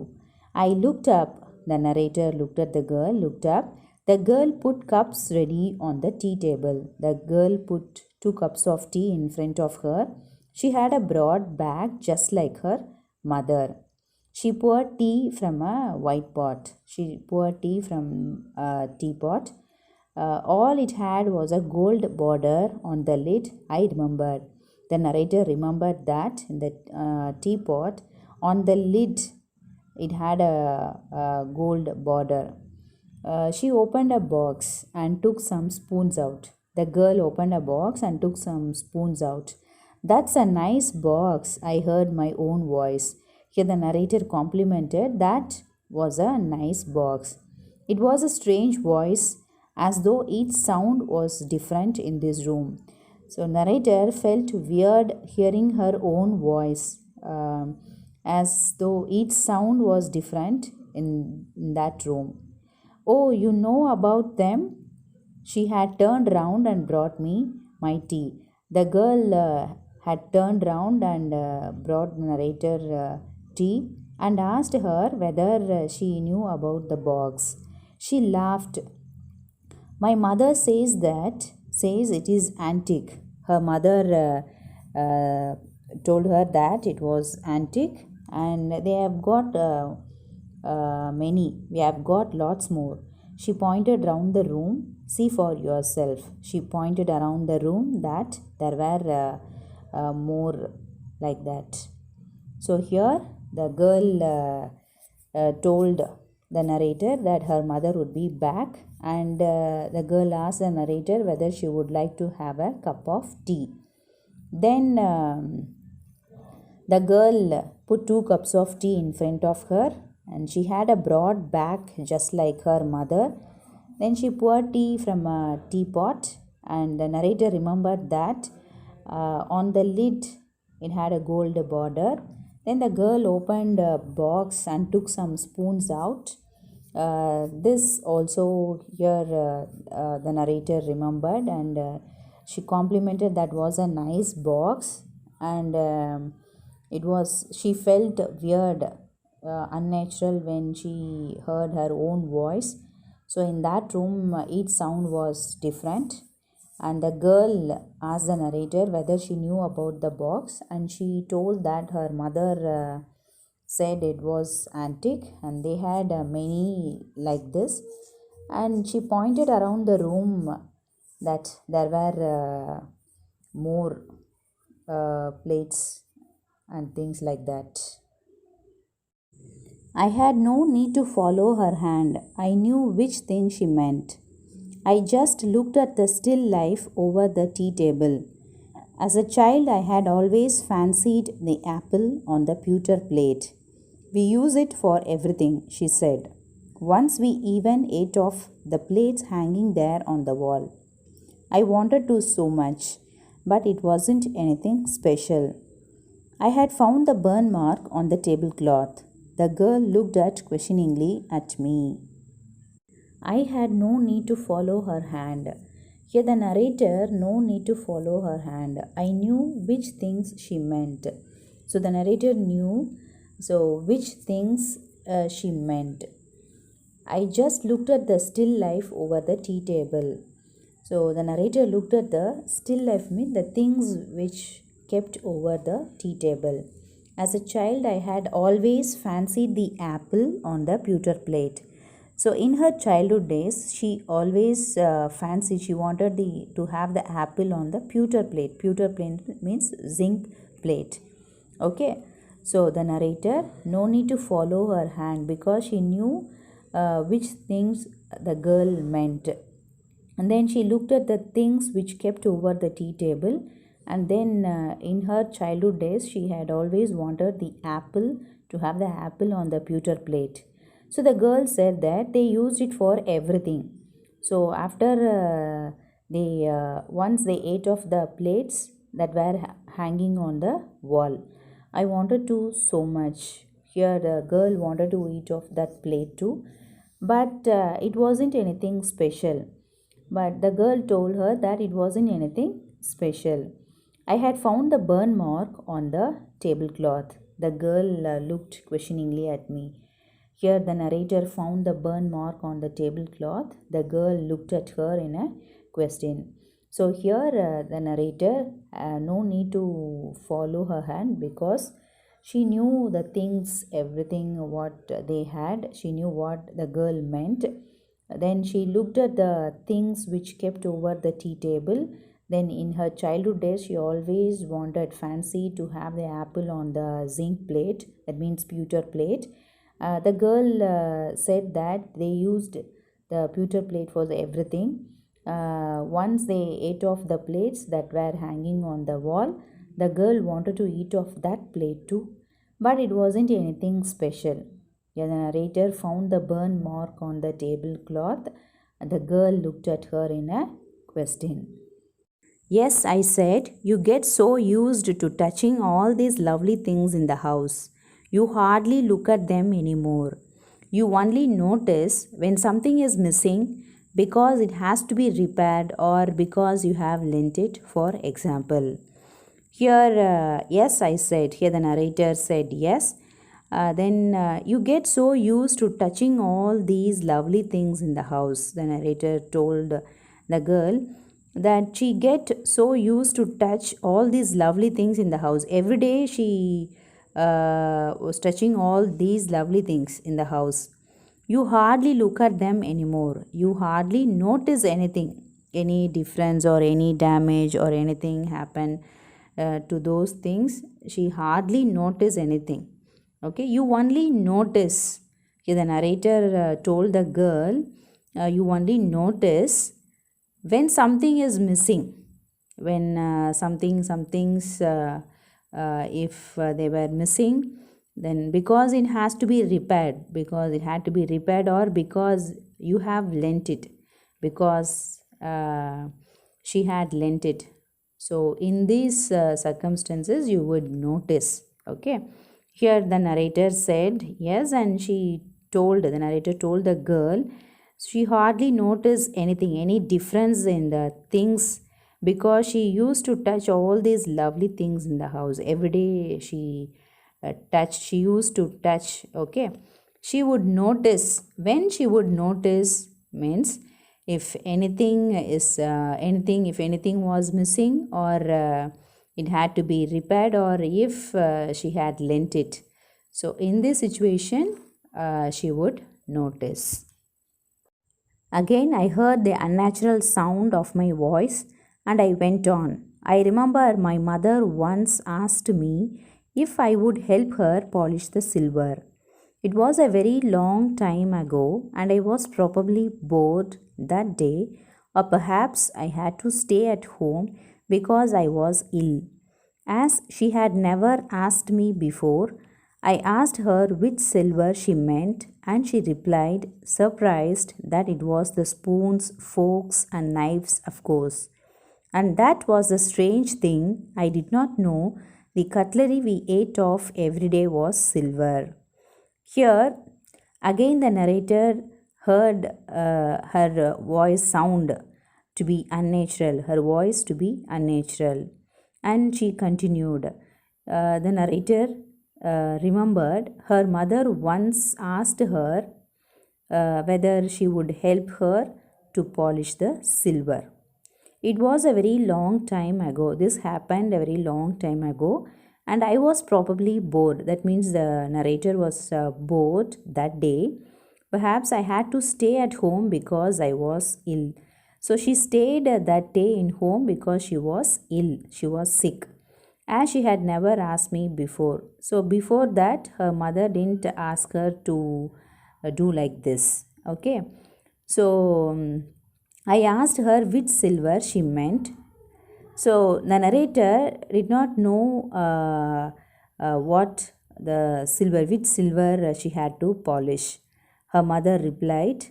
I looked up. The narrator looked at the girl, looked up. The girl put cups ready on the tea table. The girl put 2 cups of tea in front of her. She had a broad back just like her mother. She poured tea from a white pot. She poured tea from a teapot. All it had was a gold border on the lid, I remembered. The narrator remembered that in the teapot, on the lid, it had a gold border. She opened a box and took some spoons out. The girl opened a box and took some spoons out. That's a nice box, I heard my own voice. Here the narrator complimented that was a nice box. It was a strange voice, as though each sound was different in this room. So narrator felt weird hearing her own voice, as though each sound was different in that room. Oh, you know about them? She had turned round and brought me my tea. The girl had turned round and brought narrator tea and asked her whether she knew about the box. She laughed. My mother says it is antique. Her mother told her that it was antique, and they have got many. We have got lots more. She pointed round the room. See for yourself. She pointed around the room that there were more like that. So here the girl told the narrator that her mother would be back, and the girl asked the narrator whether she would like to have a cup of tea. Then the girl put 2 cups of tea in front of her, and she had a broad back just like her mother. Then she poured tea from a teapot, and the narrator remembered that on the lid it had a gold border. Then the girl opened a box and took some spoons out. This also here the narrator remembered, and she complimented that was a nice box, and she felt weird, unnatural when she heard her own voice. So in that room each sound was different, and the girl asked the narrator whether she knew about the box, and she told that her mother said it was antique and they had many like this. And she pointed around the room that there were more plates and things like that. I had no need to follow her hand. I knew which thing she meant. I just looked at the still life over the tea table. As a child, I had always fancied the apple on the pewter plate. We use it for everything, she said. Once we even ate off the plates hanging there on the wall. I wanted to so much, but it wasn't anything special. I had found the burn mark on the tablecloth. The girl looked questioningly at me. I had no need to follow her hand. Here the narrator, no need to follow her hand. I knew which things she meant. So the narrator knew which things she meant. I just looked at the still life over the tea table. So the narrator looked at the still life, means the things which kept over the tea table. As a child, I had always fancied the apple on the pewter plate. So in her childhood days, she always fancied, she wanted to have the apple on the pewter plate. Pewter plate means zinc plate. Okay. So the narrator, no need to follow her hand because she knew which things the girl meant. And then she looked at the things which kept over the tea table. And then in her childhood days, she had always wanted the apple, to have the apple on the pewter plate. So the girl said that they used it for everything. So after they once they ate off the plates that were hanging on the wall, I wanted to so much. Here the girl wanted to eat off that plate too, but it wasn't anything special. But the girl told her that it wasn't anything special. I had found the burn mark on the tablecloth. The girl looked questioningly at me. Here, the narrator found the burn mark on the tablecloth. The girl looked at her in a question. So, here the narrator, no need to follow her hand because she knew the things, everything what they had. She knew what the girl meant. Then she looked at the things which kept over the tea table. Then in her childhood days, she always wanted, fancy to have the apple on the zinc plate, that means pewter plate. The girl said that they used the pewter plate for everything. Once they ate off the plates that were hanging on the wall, the girl wanted to eat off that plate too, but it wasn't anything special. Yeah, the narrator found the burn mark on the tablecloth. The girl looked at her in a question. Yes, I said, you get so used to touching all these lovely things in the house. You hardly look at them anymore. You only notice when something is missing because it has to be repaired or because you have lent it, for example. Here, yes, I said. Here, the narrator said yes. Then you get so used to touching all these lovely things in the house. The narrator told the girl that she get so used to touch all these lovely things in the house. Every day she was touching all these lovely things in the house. You hardly look at them anymore. You hardly notice anything, any difference or any damage or anything happen to those things. She hardly notice anything. Okay, you only notice. Here the narrator told the girl, you only notice when something is missing, when something's if they were missing, then because it has to be repaired, because it had to be repaired, or because you have lent it, because she had lent it. So in these circumstances you would notice. Okay, here the narrator said yes, and the narrator told the girl she hardly noticed anything, any difference in the things, because she used to touch all these lovely things in the house. Every day she used to touch. Okay, she would notice. When she would notice means if anything if anything was missing, or it had to be repaired, or if she had lent it. So in this situation she would notice. Again, I heard the unnatural sound of my voice and I went on. I remember my mother once asked me if I would help her polish the silver. It was a very long time ago, and I was probably bored that day, or perhaps I had to stay at home because I was ill. As she had never asked me before, I asked her which silver she meant, and she replied, surprised, that it was the spoons, forks, and knives, of course. And that was the strange thing. I did not know the cutlery we ate of every day was silver. Here, again, the narrator heard her voice sound to be unnatural, her voice to be unnatural. And she continued. The narrator remembered her mother once asked her whether she would help her to polish the silver. It was a very long time ago. This happened a very long time ago, and I was probably bored. That means the narrator was bored that day. Perhaps I had to stay at home because I was ill. So she stayed that day in home because she was ill. She was sick. As she had never asked me before. So before that, her mother didn't ask her to do like this. Okay. So I asked her which silver she meant. So the narrator did not know what the silver, which silver she had to polish. Her mother replied,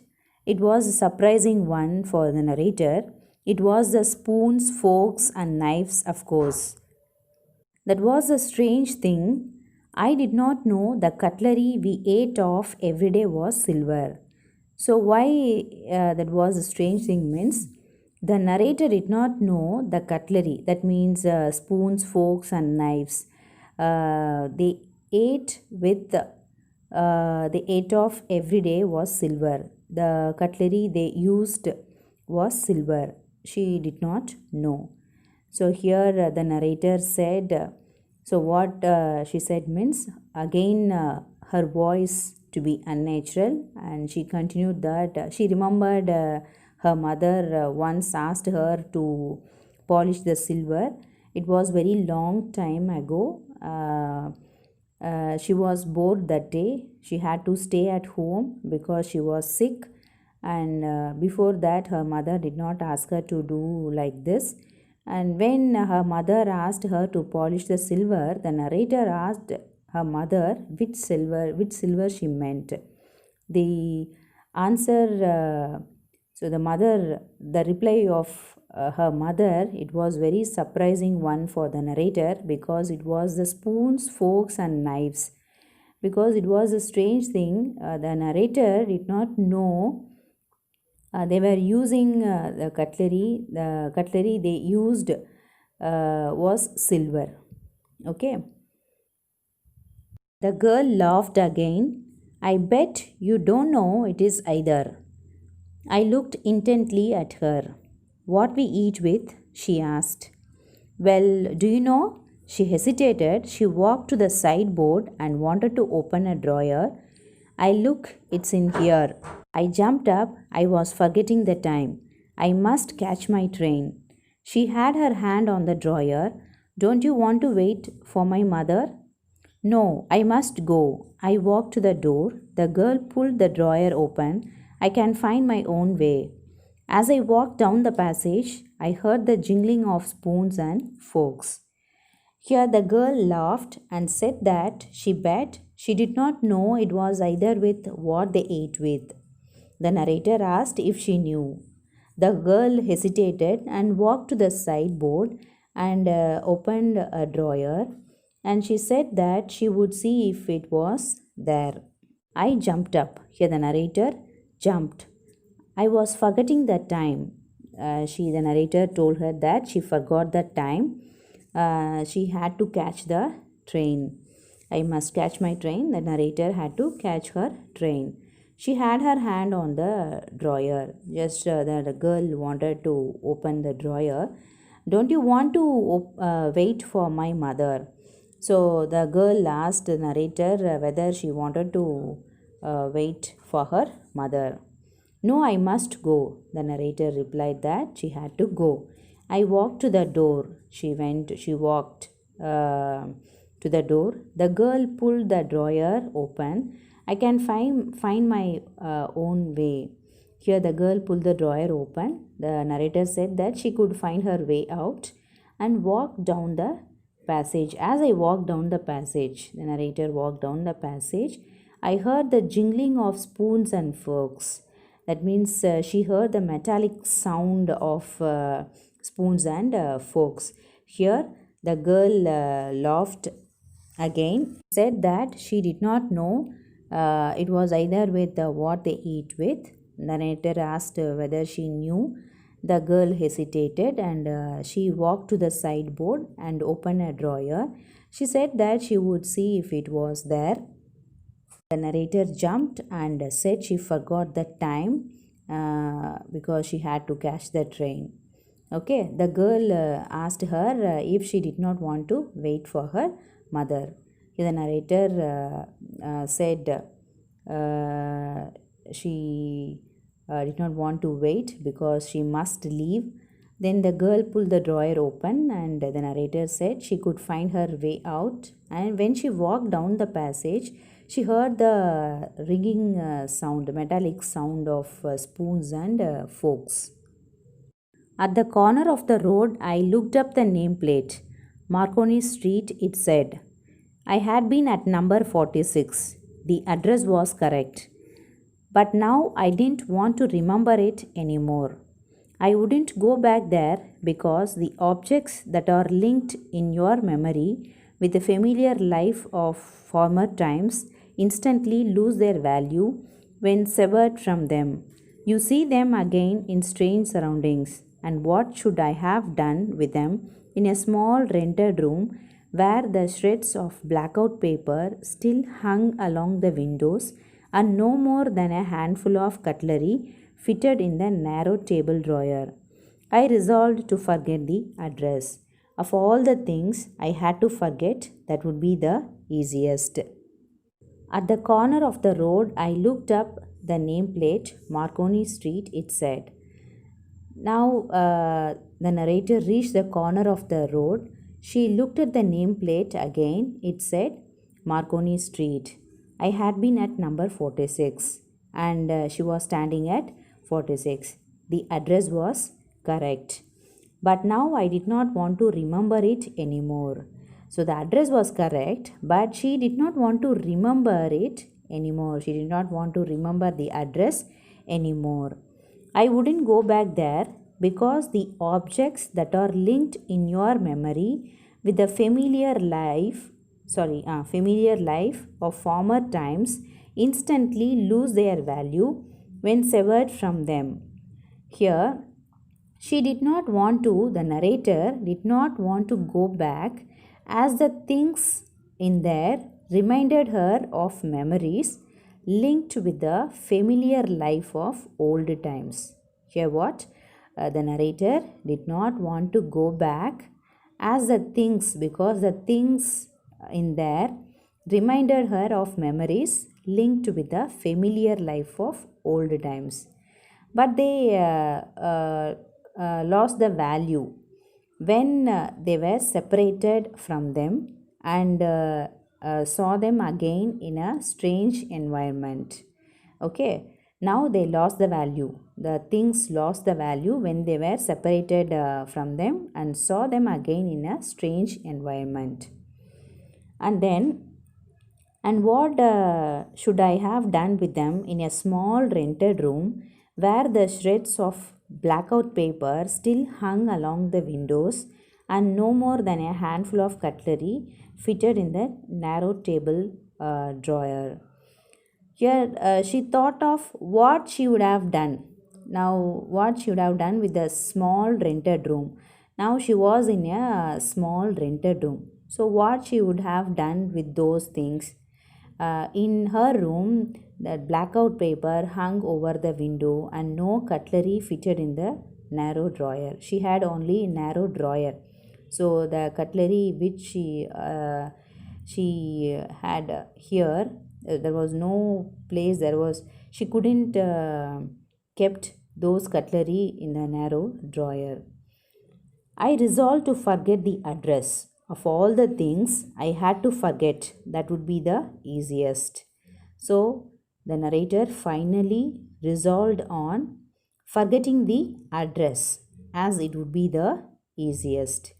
"It was a surprising one for the narrator. It was the spoons, forks, and knives, of course. That was a strange thing. I did not know the cutlery we ate of every day was silver." So, why that was a strange thing means the narrator did not know the cutlery, that means spoons, forks, and knives. They ate with they ate of every day was silver. The cutlery they used was silver. She did not know. So here the narrator said, so what she said means again her voice to be unnatural, and she continued that she remembered her mother once asked her to polish the silver. It was very long time ago. She was bored that day. She had to stay at home because she was sick, and before that her mother did not ask her to do like this. And when her mother asked her to polish the silver, the narrator asked her mother which silver she meant. The answer, so the reply of her mother, it was very surprising one for the narrator because it was the spoons, forks, and knives. Because it was a strange thing, the narrator did not know they were using the cutlery. The cutlery they used was silver. Okay. The girl laughed again. "I bet you don't know it is either." I looked intently at her. "What we eat with?" she asked. "Well, do you know?" She hesitated. She walked to the sideboard and wanted to open a drawer. "Look, it's in here." I jumped up. I was forgetting the time. I must catch my train. She had her hand on the drawer. "Don't you want to wait for my mother?" "No, I must go." I walked to the door. The girl pulled the drawer open. "I can find my own way." As I walked down the passage, I heard the jingling of spoons and forks. Here the girl laughed and said that she bet she did not know it was either with what they ate with. The narrator asked if she knew. The girl hesitated and walked to the sideboard and opened a drawer, and she said that she would see if it was there. I jumped up. Here the narrator jumped. I was forgetting the time. The narrator told her that she forgot the time. She had to catch the train. "I must catch my train." The narrator had to catch her train. She had her hand on the drawer. Just the girl wanted to open the drawer. "Don't you want to wait for my mother?" So the girl asked the narrator whether she wanted to wait for her mother. "No, I must go." The narrator replied that she had to go. I walked to the door. She walked to the door. The girl pulled the drawer open. "I can find my own way." Here the girl pulled the drawer open. The narrator said that she could find her way out and walked down the passage. As I walked down the passage, the narrator walked down the passage, I heard the jingling of spoons and forks. That means she heard the metallic sound of spoons and forks. Here, the girl laughed again, said that she did not know it was either with what they eat with. The narrator asked whether she knew. The girl hesitated and she walked to the sideboard and opened a drawer. She said that she would see if it was there. The narrator jumped and said she forgot the time because she had to catch the train. Okay, the girl asked her if she did not want to wait for her mother. The narrator said she did not want to wait because she must leave. Then the girl pulled the drawer open, and the narrator said she could find her way out. And when she walked down the passage, she heard the ringing sound, metallic sound of spoons and forks. At the corner of the road, I looked up the nameplate. Marconi Street, it said. I had been at number 46. The address was correct. But now I didn't want to remember it anymore. I wouldn't go back there because the objects that are linked in your memory with the familiar life of former times instantly lose their value when severed from them. You see them again in strange surroundings, and what should I have done with them in a small rented room where the shreds of blackout paper still hung along the windows and no more than a handful of cutlery fitted in the narrow table drawer? I resolved to forget the address. Of all the things I had to forget, that would be the easiest. At the corner of the road, I looked up the nameplate, Marconi Street, it said. Now, the narrator reached the corner of the road. She looked at the nameplate again. It said Marconi Street. I had been at number 46, and she was standing at 46. The address was correct. But now I did not want to remember it anymore. So the address was correct, but she did not want to remember it anymore. She did not want to remember the address anymore. I wouldn't go back there because the objects that are linked in your memory with the familiar life of former times instantly lose their value when severed from them. Here, the narrator did not want to go back as the things in there reminded her of memories linked with the familiar life of old times. Here, what? The narrator did not want to go back as the things, because the things in there reminded her of memories linked with the familiar life of old times. But they lost the value when they were separated from them and saw them again in a strange environment. Okay, now they lost the value. The things lost the value when they were separated from them and saw them again in a strange environment. And what should I have done with them in a small rented room where the shreds of blackout paper still hung along the windows and no more than a handful of cutlery fitted in the narrow table drawer? Here she thought of what she would have done. Now, what she would have done with the small rented room. Now she was in a small rented room. So, what she would have done with those things? In her room, the blackout paper hung over the window and no cutlery fitted in the narrow drawer. She had only a narrow drawer. So, the cutlery which she had here, there was no place, she couldn't kept those cutlery in the narrow drawer. I resolved to forget the address. Of all the things I had to forget, that would be the easiest. So, the narrator finally resolved on forgetting the address as it would be the easiest.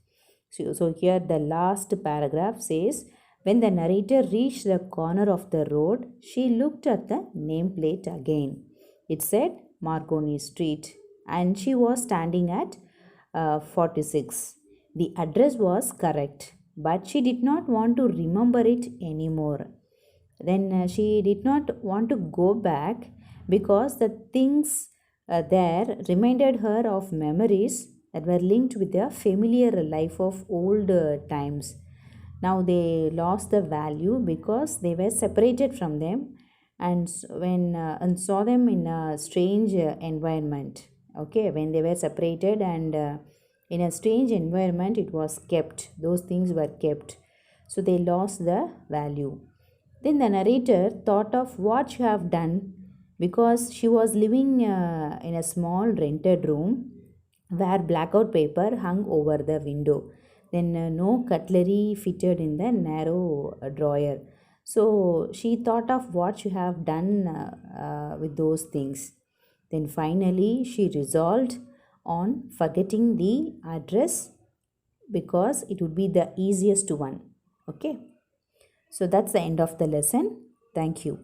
So here the last paragraph says, when the narrator reached the corner of the road, she looked at the nameplate again. It said Marconi Street, and she was standing at 46. The address was correct, but she did not want to remember it anymore. Then she did not want to go back because the things there reminded her of memories that were linked with the familiar life of old times. Now they lost the value because they were separated from them and and saw them in a strange environment. Okay, when they were separated and in a strange environment, it was kept. Those things were kept. So they lost the value. Then the narrator thought of what she have done because she was living in a small rented room where blackout paper hung over the window. Then no cutlery fitted in the narrow drawer. So she thought of what she have done with those things. Then finally she resolved on forgetting the address because it would be the easiest one. Okay. So that's the end of the lesson. Thank you.